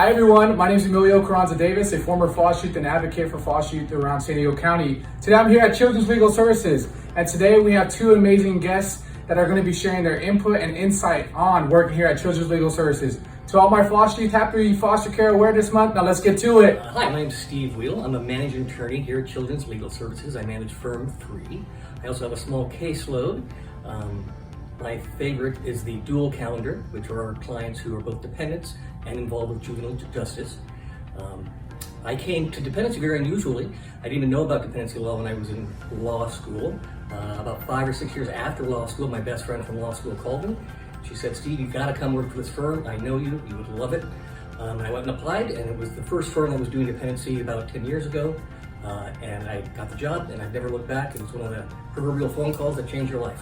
Hi everyone, my name is Emilio Carranza-Davis, a former foster youth and advocate for foster youth around San Diego County. Today I'm here at Children's Legal Services, and today we have two amazing guests that are going to be sharing their input and insight on working here at Children's Legal Services. To all my foster youth, happy Foster Care Awareness Month. Now let's get to it. Hi, my name is Steve Wedel. I'm a managing attorney here at Children's Legal Services. I manage Firm 3. I also have a small caseload. My favorite is the dual calendar, which are our clients who are both dependents and involved with juvenile justice. I came to dependency very unusually. I didn't even know about dependency law when I was in law school. About 5 or 6 years after law school, my best friend from law school called me. She said, Steve, you've got to come work for this firm. I know you would love it. And I went and applied, and it was the first firm that was doing dependency about 10 years ago. And I got the job, and I've never looked back. It was one of the proverbial phone calls that changed your life.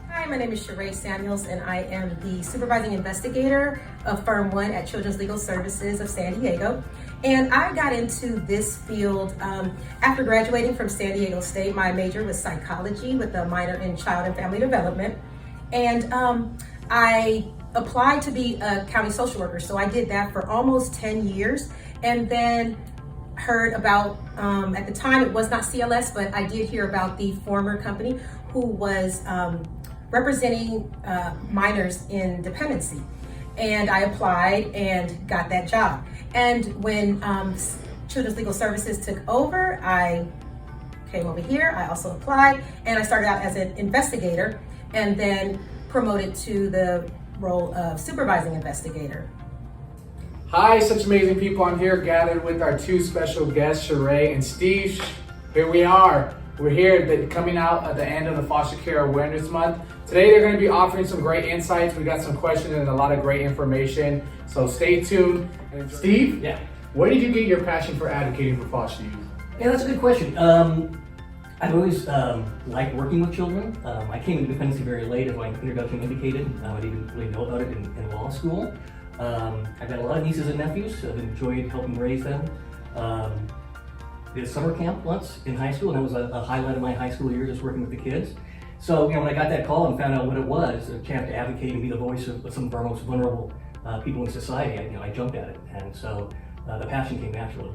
Hi, my name is Sharaye, and I am the supervising investigator of Firm 1 at Children's Legal Services of San Diego. And I got into this field after graduating from San Diego State. My major was psychology with a minor in child and family development. And I applied to be a county social worker. So I did that for almost 10 years. And then heard about, at the time it was not CLS, but I did hear about the former company who was representing minors in dependency. And I applied and got that job. And when Children's Legal Services took over, I came over here, I also applied, and I started out as an investigator and then promoted to the role of supervising investigator. Hi, such amazing people. I'm here gathered with our two special guests, Sharaye and Steve. Here we are. We're here coming out at the end of the Foster Care Awareness Month. Today they're going to be offering some great insights. We got some questions and a lot of great information. So stay tuned. And Steve, Yeah. where did you get your passion for advocating for foster youth? Yeah, that's a good question. I've always liked working with children. I came into dependency very late, as my introduction indicated. I didn't really know about it in law school. I've got a lot of nieces and nephews, so I've enjoyed helping raise them. Did a summer camp once in high school, and that was a highlight of my high school year, just working with the kids. So, when I got that call and found out what it was, a chance to advocate and be the voice of some of our most vulnerable people in society, I jumped at it, and so the passion came naturally.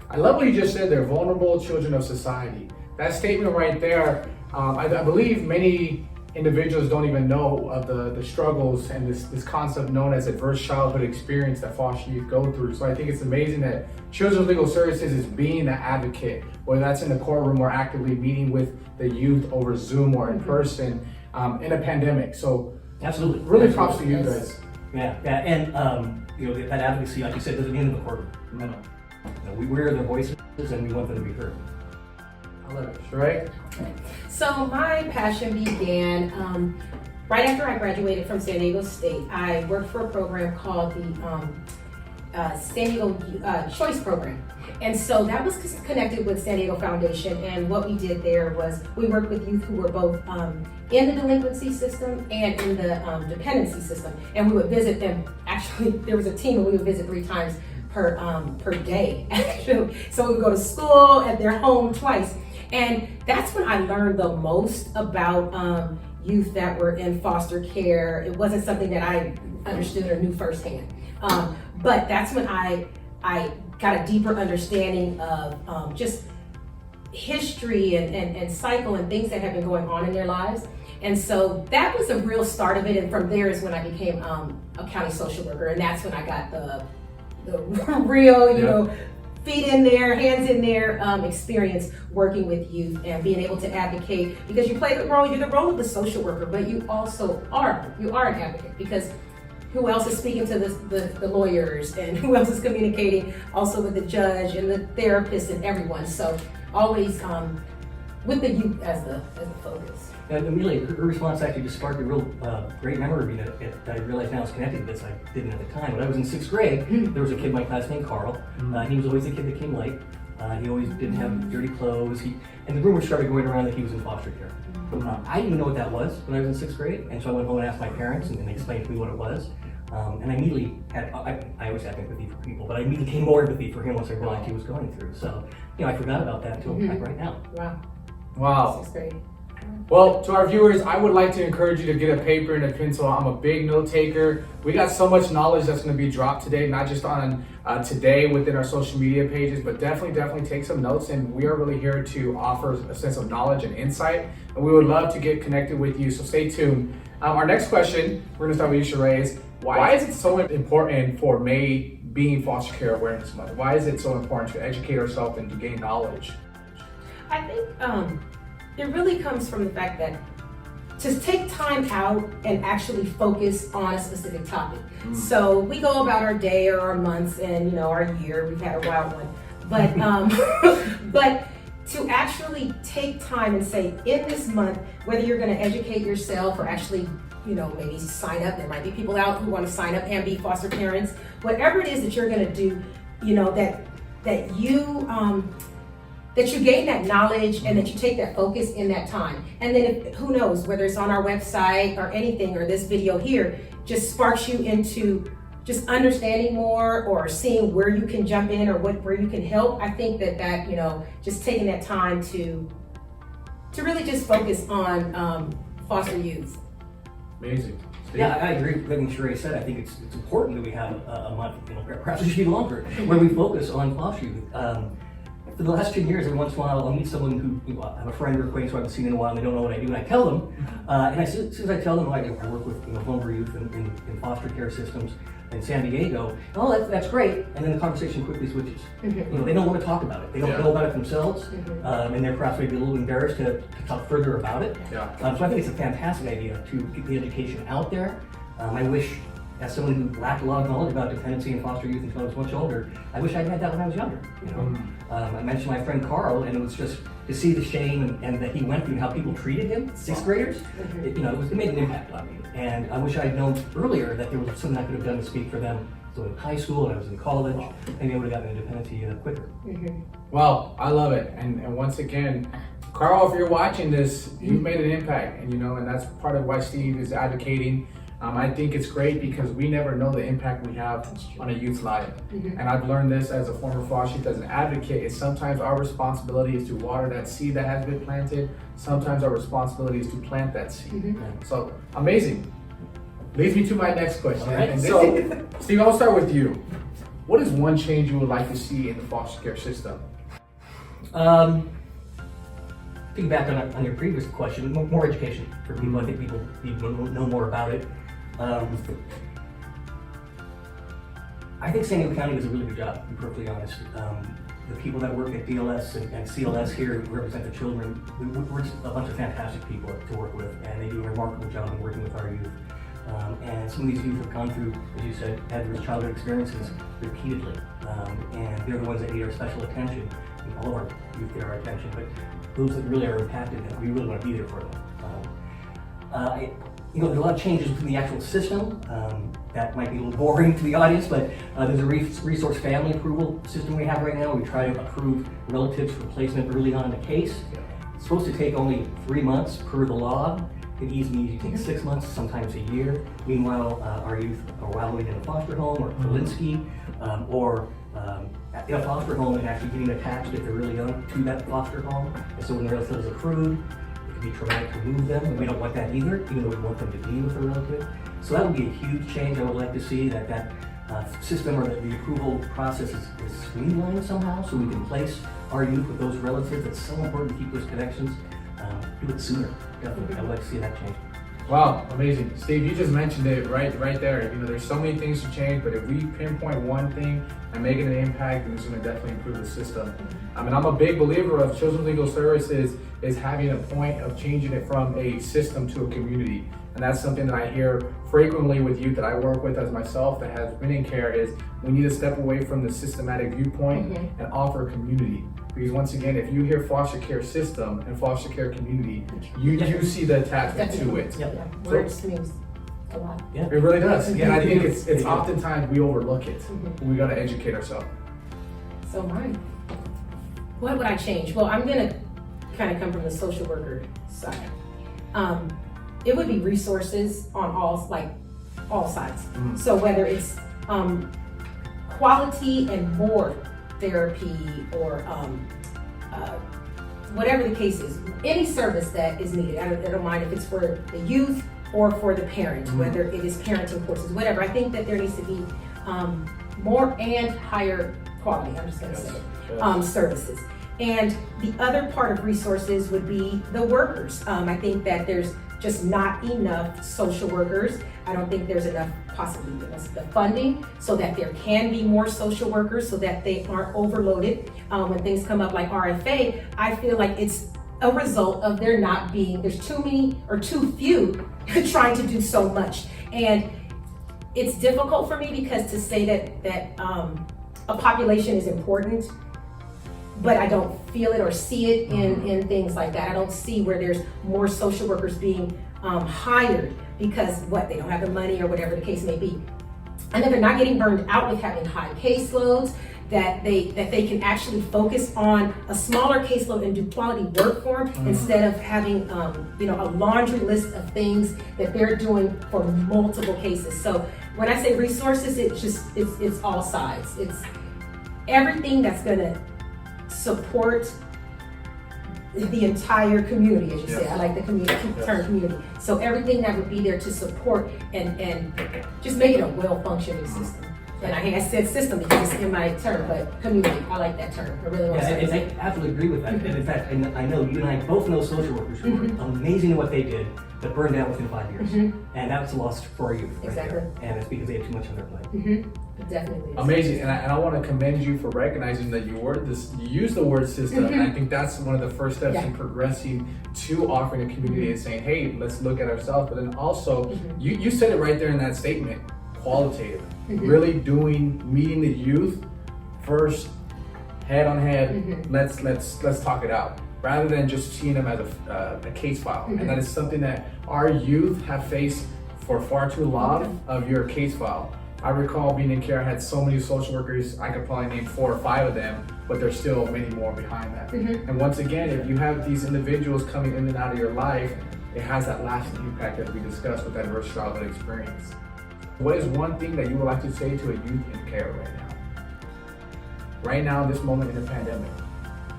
I love what you just said. They're vulnerable children of society. That statement right there, I believe many individuals don't even know of the struggles and this concept known as adverse childhood experience that foster youth go through. So I think it's amazing that Children's Legal Services is being the advocate, whether that's in the courtroom or actively meeting with the youth over Zoom or in person in a pandemic. So Absolutely. Really props to you guys. Yeah, and that advocacy, like you said, doesn't end in the courtroom. No. We're their voices, and we want them to be heard. I love it. Right? So my passion began right after I graduated from San Diego State. I worked for a program called the San Diego Choice Program. And so that was connected with San Diego Foundation, and what we did there was we worked with youth who were both in the delinquency system and in the dependency system, and we would visit them. Actually, there was a team and we would visit 3 times per day, actually. So we would go to school, at their home twice, and that's when I learned the most about youth that were in foster care. It wasn't something that I understood or knew firsthand, but that's when I got a deeper understanding of just history and cycle and things that have been going on in their lives. And so that was a real start of it. And from there is when I became a county social worker. And that's when I got the real, feet in there, hands in there experience working with youth and being able to advocate, because you play the role, you're the role of the social worker, but you also are an advocate, because who else is speaking to the lawyers, and who else is communicating also with the judge and the therapist and everyone. So always with the youth as the focus. And Emilio, her response actually just sparked a real great memory of me that I realized now is connected to this. I didn't at the time. When I was in 6th grade, there was a kid in my class named Carl. He was always the kid that came late. He always didn't have dirty clothes. And the rumors started going around that he was in foster care. I didn't even know what that was when I was in 6th grade, and so I went home and asked my parents, and they explained to me what it was. And I immediately I always have empathy for people, but I immediately gained more empathy for him once I realized he was going through. So, I forgot about that until right now. Wow. Wow. 6th grade. Well, to our viewers, I would like to encourage you to get a paper and a pencil. I'm a big note taker. We got so much knowledge that's going to be dropped today, not just on today within our social media pages, but definitely take some notes. And we are really here to offer a sense of knowledge and insight. And we would love to get connected with you. So stay tuned. Our next question, we're going to start with you, Sharaye, is why is it so important for May being Foster Care Awareness Month? Why is it so important to educate ourselves and to gain knowledge? I think it really comes from the fact that to take time out and actually focus on a specific topic. So we go about our day or our months and our year. We've had a wild one, but but to actually take time and say in this month, whether you're going to educate yourself or actually maybe sign up. There might be people out who want to sign up and be foster parents. Whatever it is that you're going to do, that you gain that knowledge and that you take that focus in that time. And then who knows, whether it's on our website or anything, or this video here, just sparks you into just understanding more or seeing where you can jump in or where you can help. I think that just taking that time to really just focus on foster youth. Amazing. Yeah, I agree with everything Sharaye said. I think it's important that we have a month, perhaps it should be longer, where we focus on foster youth. For the last 10 years, every once in a while, I'll meet someone who I have a friend or acquaintance who I haven't seen in a while, and they don't know what I do, and I tell them, and as soon as I tell them, I work with vulnerable youth in foster care systems in San Diego. Oh, that's great, and then the conversation quickly switches. They don't want to talk about it. They don't know about it themselves, and they're perhaps maybe a little embarrassed to talk further about it. So I think it's a fantastic idea to get the education out there. I wish, as someone who lacked a lot of knowledge about dependency and foster youth until I was much older, I wish I'd had that when I was younger. I mentioned my friend Carl, and it was just to see the shame and that he went through and how people treated him, sixth graders. It made an impact on me, and I wish I'd known earlier that there was something I could have done to speak for them. So in high school and I was in college, maybe I would have gotten into dependency quicker. Well, I love it, and once again, Carl, if you're watching this, you've made an impact, and that's part of why Steve is advocating. I think it's great because we never know the impact we have on a youth's life. And I've learned this as a former foster youth, as an advocate, is sometimes our responsibility is to water that seed that has been planted. Sometimes our responsibility is to plant that seed. So, amazing. Leads me to my next question. All right. And so, Steve, I'll start with you. What is one change you would like to see in the foster care system? Piggyback on your previous question, more education for people. I think people need to know more about it. I think San Diego County does a really good job, to be perfectly honest. The people that work at DLS and CLS here who represent the children, we're just a bunch of fantastic people to work with, and they do a remarkable job in working with our youth. And some of these youth have gone through, as you said, adverse childhood experiences repeatedly, and they're the ones that need our special attention. All of our youth get our attention, but those that really are impacted, we really want to be there for them. There's a lot of changes within the actual system. That might be a little boring to the audience, but there's a resource family approval system we have right now. We try to approve relatives for placement early on in the case. It's supposed to take only 3 months per the law. It easily takes 6 months, sometimes a year. Meanwhile, our youth are wildly in a foster home or Polinsky, or in a foster home and actually getting attached if they're really young to that foster home. And so when the relative is approved, it can be traumatic to move them, and we don't want that either, even though we want them to be with a relative. So that would be a huge change. I would like to see that system or the approval process is streamlined somehow, so we can place our youth with those relatives. It's so important to keep those connections. Do it sooner. Definitely, I would like to see that change. Wow, amazing. Steve, you just mentioned it right there. There's so many things to change, but if we pinpoint one thing and make it an impact, then it's going to definitely improve the system. I'm a big believer of Children's Legal Services is having a point of changing it from a system to a community. And that's something that I hear frequently with youth that I work with as myself that has been in care is we need to step away from the systematic viewpoint and offer community. Because once again, if you hear foster care system and foster care community, you do see the attachment to it. Words means a lot. It really does. I think it's oftentimes we overlook it. We got to educate ourselves. So mine. What would I change? Well, I'm gonna kind of come from the social worker side. It would be resources on all sides. So whether it's quality and more therapy or whatever the case is, any service that is needed. I don't mind if it's for the youth or for the parent, whether it is parenting courses, whatever. I think that there needs to be more and higher quality, I'm just gonna say, services. And the other part of resources would be the workers. I think that there's just not enough social workers. I don't think there's enough, possibly the funding, so that there can be more social workers, so that they aren't overloaded. When things come up like RFA, I feel like it's a result of there not being, there's too many or too few trying to do so much. And it's difficult for me because to say that a population is important, but I don't feel it or see it in things like that. I don't see where there's more social workers being hired because they don't have the money or whatever the case may be. And then they're not getting burned out with having high caseloads, that they can actually focus on a smaller caseload and do quality work for them instead of having a laundry list of things that they're doing for multiple cases. So when I say resources, it's all sides. It's everything that's gonna support the entire community, as you say. I like the term community. So everything that would be there to support and just make it a well-functioning system. And I said system because it's in my term, but community, I like that term. I really want to and I absolutely agree with that. And in fact, I know you and I both know social workers who were amazing at what they did, but burned out within 5 years. And that's a loss for our youth. Exactly. Right there. And it's because they have too much on their plate. Definitely. Amazing, and I want to commend you for recognizing that you use the word system, and I think that's one of the first steps in progressing to offering a community and saying, hey, let's look at ourselves. But then also, you said it right there in that statement, qualitative, really meeting the youth first, head on head. Let's talk it out, rather than just seeing them as a case file. And that is something that our youth have faced for far too long of your case file. I recall being in care, I had so many social workers, I could probably name 4 or 5 of them, but there's still many more behind that. And once again, if you have these individuals coming in and out of your life, it has that lasting impact that we discussed with that adverse childhood experience. What is one thing that you would like to say to a youth in care right now? Right now, in this moment in the pandemic,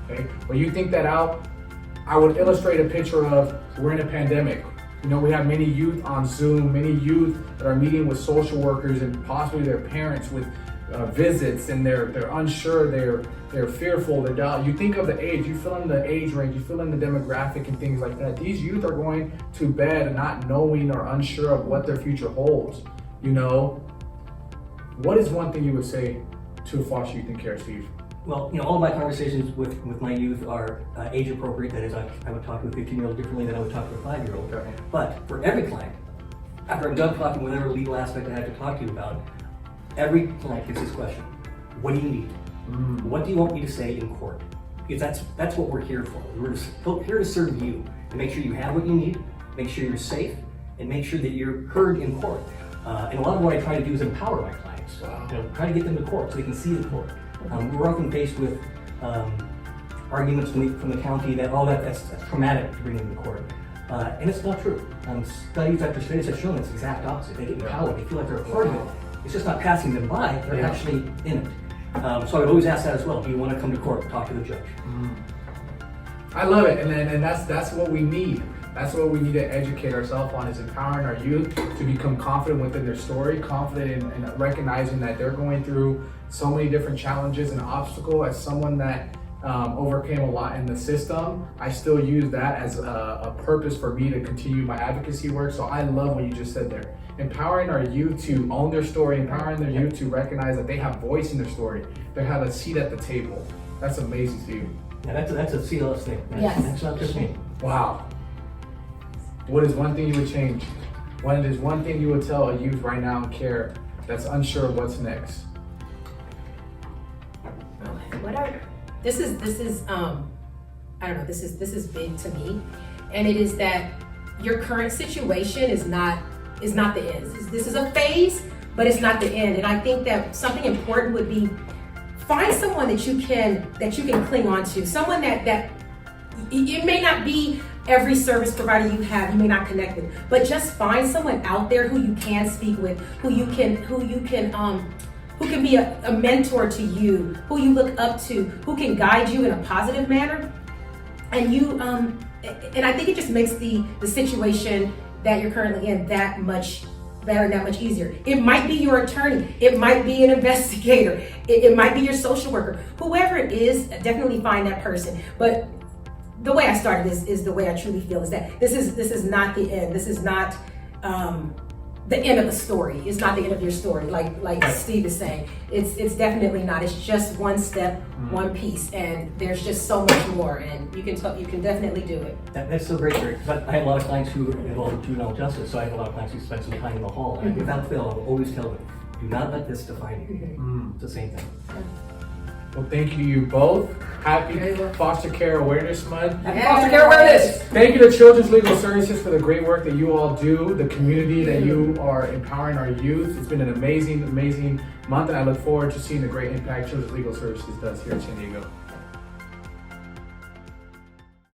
okay? When you think that out, I would illustrate a picture of, we're in a pandemic. We have many youth on Zoom, many youth that are meeting with social workers and possibly their parents with visits, and they're unsure, they're fearful, they're doubt. You think of the age, you fill in the age range, you fill in the demographic and things like that. These youth are going to bed not knowing or unsure of what their future holds. What is one thing you would say to foster youth in care, Steve? Well, all my conversations with my youth are age appropriate. That is, I would talk to a 15-year-old differently than I would talk to a 5-year-old. Okay. But for every client, after I'm done talking whatever legal aspect I have to talk to you about, every client gets this question: what do you need? What do you want me to say in court? Because that's what we're here for. We're here to serve you and make sure you have what you need, make sure you're safe, and make sure that you're heard in court. And a lot of what I try to do is empower my clients. Try to get them to court so they can see the court. We're often faced with arguments from the county that, that's traumatic to bring them to court. And it's not true. Studies after studies have shown it's the exact opposite. They get empowered, they feel like they're a part of it. It's just not passing them by, they're actually in it. So I would always ask that as well. Do you want to come to court and talk to the judge? I love it, and that's what we need. That's what we need to educate ourselves on, is empowering our youth to become confident within their story, confident in recognizing that they're going through so many different challenges and obstacles. As someone that overcame a lot in the system, I still use that as a purpose for me to continue my advocacy work. So I love what you just said there. Empowering our youth to own their story, empowering their youth to recognize that they have voice in their story, they have a seat at the table. That's amazing, Steve. Yeah, that's a CLS thing. That's not just me. Wow. What is one thing you would change? What is one thing you would tell a youth right now in care that's unsure of what's next? This is I don't know, this is big to me, and it is that your current situation is not the end. This is a phase, but it's not the end. And I think that something important would be, find someone that you can cling on to, someone that it may not be every service provider you have, you may not connect with, but just find someone out there who you can speak with, who can be a mentor to you, who you look up to, who can guide you in a positive manner. and you, and I think it just makes the situation that you're currently in that much better, that much easier. It might be your attorney, it might be an investigator, it might be your social worker, whoever it is, definitely find that person. But the way I started is the way I truly feel is that this is not the end. This is not the end of the story. It's not the end of your story, like Steve is saying. It's definitely not. It's just one step, one piece, and there's just so much more. And you can definitely do it. That's so great, Jerry. But I have a lot of clients who are involved in juvenile justice, so I have a lot of clients who spend some time in the hall. And without fail, I will always tell them, do not let this define you. It's the same thing. Well, thank you both. Happy Foster Care Awareness Month. Happy Foster Care Awareness! Thank you to Children's Legal Services for the great work that you all do, the community that you are empowering our youth. It's been an amazing, amazing month, and I look forward to seeing the great impact Children's Legal Services does here in San Diego.